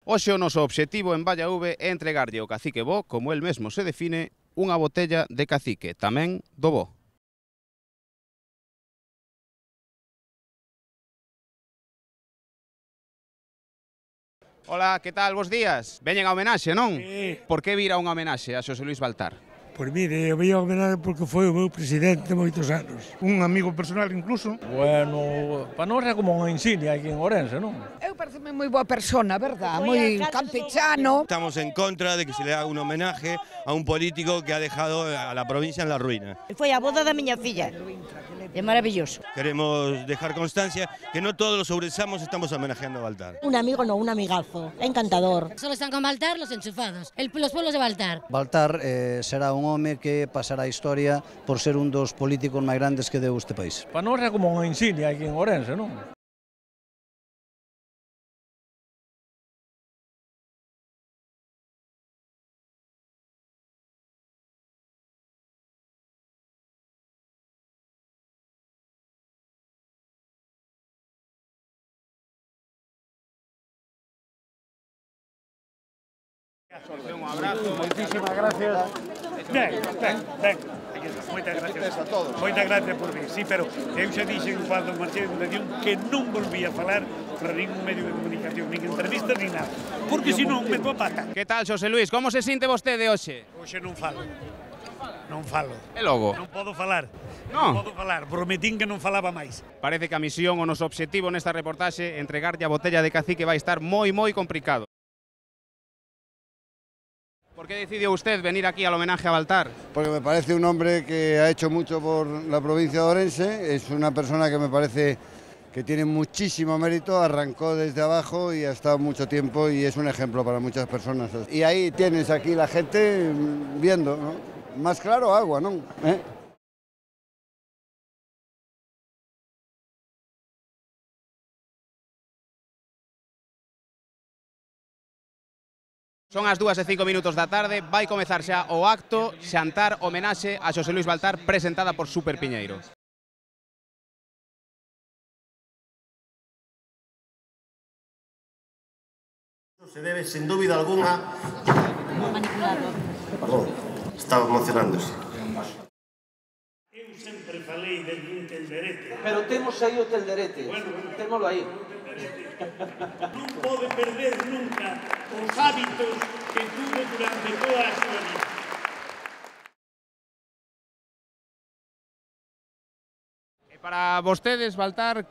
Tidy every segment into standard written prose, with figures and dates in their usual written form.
Hoxe o noso obxectivo en Vallaúve é entregarlle ao cacique Bo, como el mesmo se define, unha botella de cacique, tamén do Bo. Ola, que tal? Bos días. Veñen a homenaxe, non? Sí. Por que vir a unha homenaxe a Xosé Luís Baltar? Pois mire, eu vía a homenaxe porque foi o meu presidente moitos anos. Un amigo personal incluso. Bueno, para nós é como unha insignia aquí en Ourense, non? Eu pareceme moi boa persona, verdad? Moi campechano. Estamos en contra de que se le haga un homenaje a un político que ha dejado a la provincia en la ruina. Foi a boda da miña filla. É maravilloso. Queremos dejar constancia que no todos los ourensanos estamos homenajeando a Baltar. Un amigo no, un amigazo. Encantador. Solo están con Baltar los enchufados, los pueblos de Baltar. Baltar será un home que pasará a historia por ser un dos políticos máis grandes que deu este país. Para nós é como unha insignia aquí en Ourense, non? Un abrazo. Moitísimas gracias. Ben. Moitas gracias a todos. Moitas gracias por vir, sí, pero eu xa dixen cando marchei de Fundación que non volví a falar para ningún medio de comunicación, nin entrevistas, nin nada, porque senón meto a pata. Que tal, Xosé Luís? Como se sinte vostede hoxe? Hoxe non falo. Non falo. E logo? Non podo falar. Non? Non podo falar. Prometín que non falaba máis. Parece que a misión, o noso obxectivo nesta reportaxe, entregarlle a botella de cacique vai estar moi complicado. ¿Por qué decidió usted venir aquí al homenaje a Baltar? Porque me parece un hombre que ha hecho mucho por la provincia de Ourense, es una persona que me parece que tiene muchísimo mérito, arrancó desde abajo y ha estado mucho tiempo y es un ejemplo para muchas personas. Y ahí tienes aquí la gente viendo, ¿no? Más claro agua, ¿no? Son as 2:05 da tarde, vai comezar xa o acto xantar homenaxe a Xosé Luís Baltar presentada por Super Piñeiro. Se debe, sin dúbida alguna... Perdón, estaba emocionándose. Eu sempre falei del tenderete. Pero temos aí o tenderete, témolo aí. Non pode perder nunca os hábitos que tuvo durante toda a súa vida. E para vostedes, Baltar,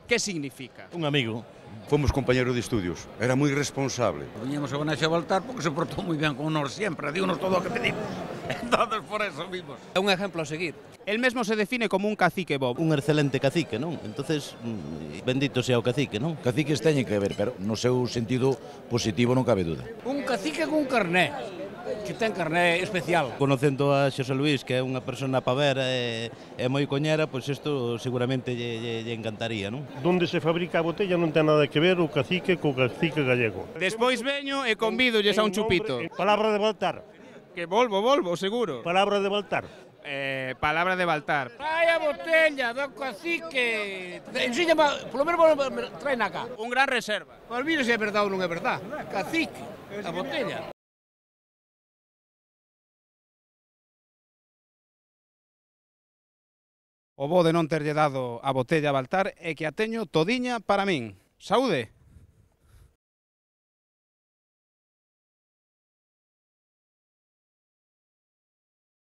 que significa? Un amigo, fomos compañeros de estudios, era moi responsable. Viñemos a homenaxe a Baltar porque se portou moi ben con nós sempre, dígonos todo o que pedimos. Entonces por eso vimos. É un exemplo a seguir. El mesmo se define como un cacique Bo. Un excelente cacique, non? Entonces, bendito sea o cacique, non? Caciques teñen que ver, pero no seu sentido positivo non cabe duda. Un cacique con carné, que ten carné especial. Conocendo a Xosé Luís, que é unha persona pavera e moi coñera, pois isto seguramente lle encantaría, non? Donde se fabrica a botella non ten nada que ver o cacique co cacique gallego. Despois veño e convídolles a un chupito. Palabra de Baltar. Que volvo, seguro. Palabra de Baltar. Palabra de Baltar. Trae a botella do cacique. Enséñame, polo menos traen acá. Un gran reserva. Mas mira se é verdade ou non é verdade. Cacique, a botella. O bo de non terlle dado a botella a Baltar é que a teño todiña para min. Saúde!